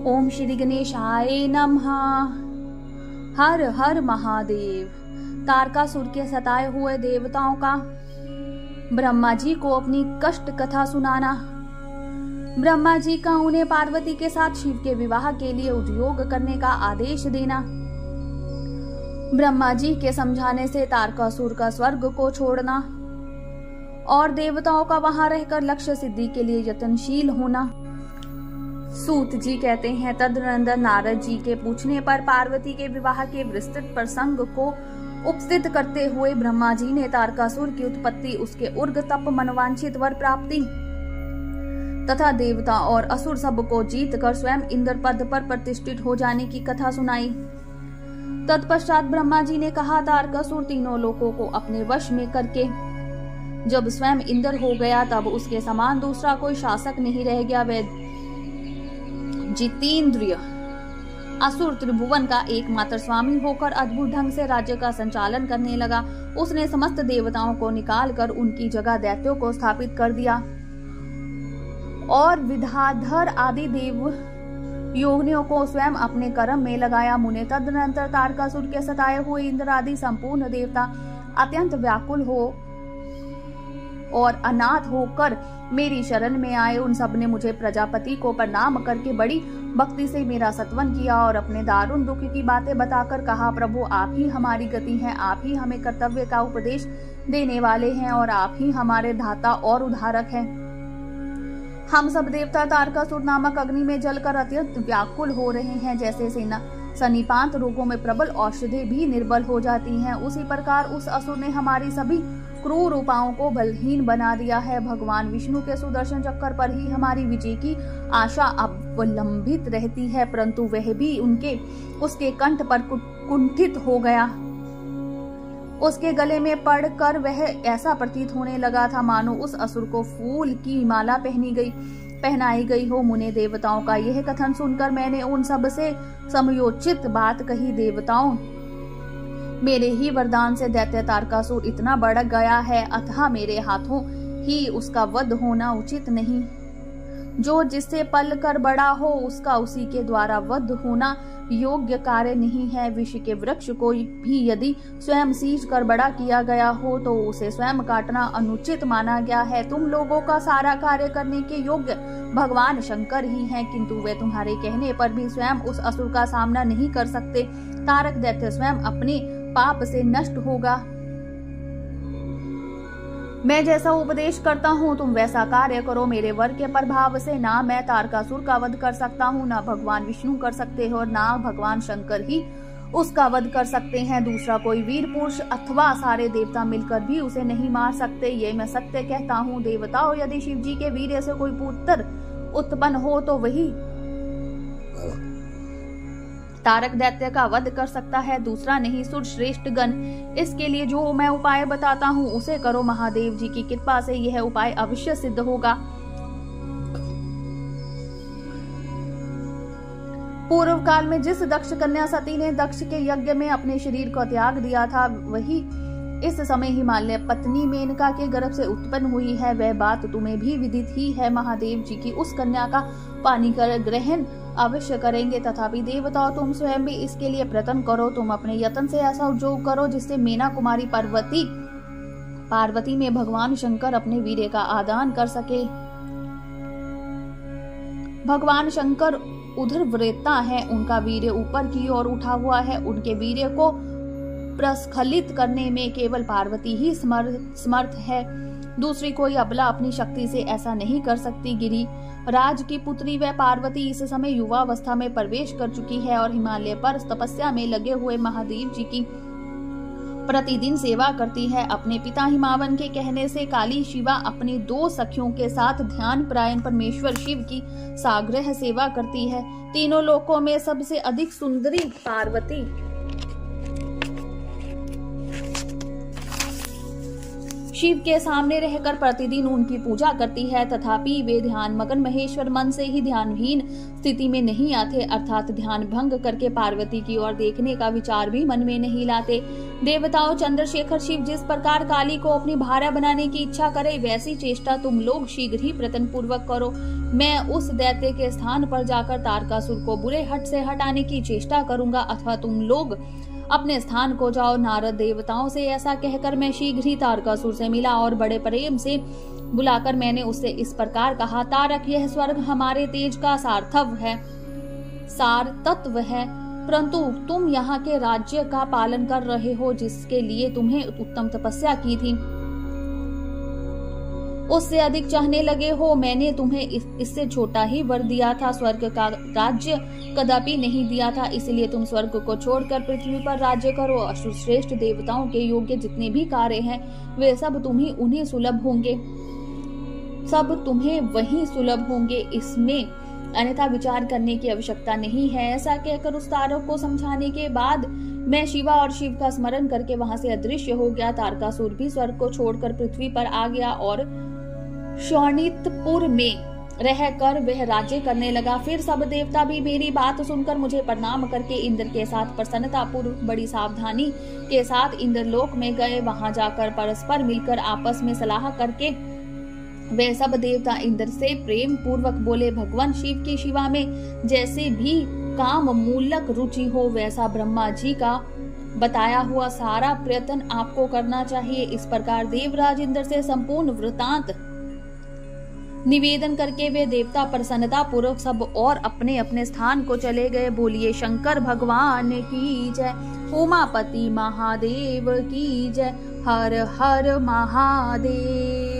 ओम श्री गणेशाय नमः। हर हर महादेव। तारकासुर के सताए हुए देवताओं का ब्रह्मा जी को अपनी कष्ट कथा सुनाना। ब्रह्मा जी का उन्हें पार्वती के साथ शिव के विवाह के लिए उद्योग करने का आदेश देना। ब्रह्मा जी के समझाने से तारकासुर का स्वर्ग को छोड़ना और देवताओं का वहां रहकर लक्ष्य सिद्धि के लिए यत्नशील होना। सूत जी कहते हैं, तदनंतर नारद जी के पूछने पर पार्वती के विवाह के विस्तृत प्रसंग को उपस्थित करते हुए ब्रह्मा जी ने तारकासुर की उत्पत्ति, उसके उर्ग तप, मनवांछित वर प्राप्ति तथा देवता और असुर सब को जीत कर स्वयं इंद्र पद पर प्रतिष्ठित हो जाने की कथा सुनाई। तत्पश्चात ब्रह्मा जी ने कहा, तारकासुर तीनों लोकों को अपने वश में करके जब स्वयं इंद्र हो गया तब उसके समान दूसरा कोई शासक नहीं रह गया। वह जितेंद्रिय असुर त्रिभुवन का एकमात्र स्वामी होकर अद्भुत ढंग से राज्य का संचालन करने लगा। उसने समस्त देवताओं को निकालकर उनकी जगह दैत्यों को स्थापित कर दिया और विद्याधर आदि देव योगिनियों को स्वयं अपने कर्म में लगाया। मुने तदनंतर तारकासुर के सताए हुए इंद्र आदि संपूर्ण देवता अत्यंत व्याकुल हो और अनाथ होकर मेरी शरण में आए। उन सब ने मुझे प्रजापति को प्रणाम करके बड़ी भक्ति से मेरा सत्वन किया और अपने दारुण दुख की बातें बताकर कहा, प्रभु आप ही हमारी गति हैं, आप ही हमें कर्तव्य का उपदेश देने वाले हैं और आप ही हमारे धाता और उद्धारक हैं। हम सब देवता तारकासुर नामक अग्नि में जलकर अत्यंत व्याकुल हो रहे हैं। जैसे सेना सनिपात रोगों में प्रबल औषधि भी निर्बल हो जाती हैं, उसी प्रकार उस असुर ने हमारी सभी क्रूर उपायों को बलहीन बना दिया है। भगवान विष्णु के सुदर्शन चक्कर पर ही हमारी विजय की आशा अवलंबित रहती है, परंतु वह भी उसके कंठ पर कुंठित हो गया। उसके गले में पड़कर वह ऐसा प्रतीत होने लगा था मानो उस असुर को फूल की माला पहनाई गई हो। मुने देवताओं का यह कथन सुनकर मैंने उन सब से समयोचित बात कही। देवताओं, मेरे ही वरदान से दैत्य तारकासुर इतना बढ़ गया है, अतः मेरे हाथों ही उसका वध होना उचित नहीं। जो जिससे पल कर बड़ा हो उसका उसी के द्वारा वध होना योग्य कार्य नहीं है। विष के वृक्ष को भी यदि स्वयं सींच कर बड़ा किया गया हो तो उसे स्वयं काटना अनुचित माना गया है। तुम लोगों का सारा कार्य करने के योग्य भगवान शंकर ही हैं, किंतु वे तुम्हारे कहने पर भी स्वयं उस असुर का सामना नहीं कर सकते। तारक दैत्य स्वयं अपने पाप से नष्ट होगा। मैं जैसा उपदेश करता हूँ तुम वैसा कार्य करो। मेरे वर के प्रभाव से ना मैं तारकासुर का वध कर सकता हूँ, ना भगवान विष्णु कर सकते हैं और ना भगवान शंकर ही उसका वध कर सकते हैं। दूसरा कोई वीर पुरुष अथवा सारे देवता मिलकर भी उसे नहीं मार सकते। ये मैं सत्य कहता हूँ। देवताओं, यदि शिव जी के वीर्य से कोई पुत्र उत्पन्न हो तो वही तारक दैत्य का वध कर सकता है, दूसरा नहीं। सुर श्रेष्ठ गण, इसके लिए जो मैं उपाय बताता हूँ उसे करो। महादेव जी की कृपा से यह उपाय अवश्य सिद्ध होगा। पूर्व काल में जिस दक्ष कन्या सती ने दक्ष के यज्ञ में अपने शरीर को त्याग दिया था, वही इस समय हिमालय पत्नी मेनका के गर्भ से उत्पन्न हुई है। वह बात तुम्हें भी विदित ही है। महादेव जी की उस कन्या का पानी कर ग्रहण अवश्य करेंगे। तथापि देवताओं, तुम स्वयं भी इसके लिए प्रयत्न करो। तुम अपने यत्न से ऐसा उद्योग करो जिससे मेना कुमारी पार्वती में भगवान शंकर अपने वीर्य का आदान कर सके। भगवान शंकर उर्ध्वरेता है, उनका वीर्य ऊपर की ओर उठा हुआ है। उनके वीर्य को प्रस्खलित करने में केवल पार्वती ही समर्थ है। दूसरी कोई अबला अपनी शक्ति से ऐसा नहीं कर सकती। गिरी राज की पुत्री वह पार्वती इस समय युवावस्था में प्रवेश कर चुकी है और हिमालय पर तपस्या में लगे हुए महादेव जी की प्रतिदिन सेवा करती है। अपने पिता हिमावन के कहने से काली शिवा अपनी 2 सखियों के साथ ध्यान परायण परमेश्वर शिव की साग्रह सेवा करती है। तीनों लोकों में सबसे अधिक सुंदरी पार्वती शिव के सामने रहकर प्रतिदिन उनकी पूजा करती है। तथापि वे ध्यान मगन महेश्वर मन से ही ध्यानहीन स्थिति में नहीं आते, अर्थात ध्यान भंग करके पार्वती की ओर देखने का विचार भी मन में नहीं लाते। देवताओं चंद्रशेखर शिव जिस प्रकार काली को अपनी भार्या बनाने की इच्छा करे, वैसी चेष्टा तुम लोग शीघ्र ही प्रयत्न पूर्वक करो। मैं उस दैत्य के स्थान पर जाकर तारकासुर को बुरे हट से हटाने की चेष्टा करूंगा, अथवा तुम लोग अपने स्थान को जाओ। नारद देवताओं से ऐसा कहकर मैं शीघ्र ही तारकासुर से मिला और बड़े प्रेम से बुलाकर मैंने उससे इस प्रकार कहा, तारक, यह स्वर्ग हमारे तेज का सार तत्व है, परंतु तुम यहाँ के राज्य का पालन कर रहे हो, जिसके लिए तुम्हें उत्तम तपस्या की थी, उससे अधिक चाहने लगे हो। मैंने तुम्हें इससे छोटा ही वर दिया था, स्वर्ग का राज्य कदापि नहीं दिया था, इसलिए तुम स्वर्ग को छोड़कर पृथ्वी पर राज्य करो। असुर श्रेष्ठ देवताओं के योग्य जितने भी कार्य हैं, वे सब उन्हें सुलभ होंगे, इसमें अन्यथा विचार करने की आवश्यकता नहीं है। ऐसा कहकर उस तारक को समझाने के बाद मैं शिवा और शिव का स्मरण करके वहां से अदृश्य हो गया। तारकासुर भी स्वर्ग को छोड़कर पृथ्वी पर आ गया और शोणितपुर में रहकर वह राज्य करने लगा। फिर सब देवता भी मेरी बात सुनकर मुझे प्रणाम करके इंद्र के साथ प्रसन्नता पूर्वक बड़ी सावधानी के साथ इंद्रलोक में गए। वहां जाकर परस्पर मिलकर आपस में सलाह करके वे सब देवता इंद्र से प्रेम पूर्वक बोले, भगवान शिव की शिवा में जैसे भी काम मूलक रुचि हो, वैसा ब्रह्मा जी का बताया हुआ सारा प्रयत्न आपको करना चाहिए। इस प्रकार देवराज इंद्र से संपूर्ण वृतांत निवेदन करके वे देवता प्रसन्नता पूर्वक सब और अपने अपने स्थान को चले गए। बोलिए शंकर भगवान की जय, उमापति महादेव की जय, हर हर महादेव।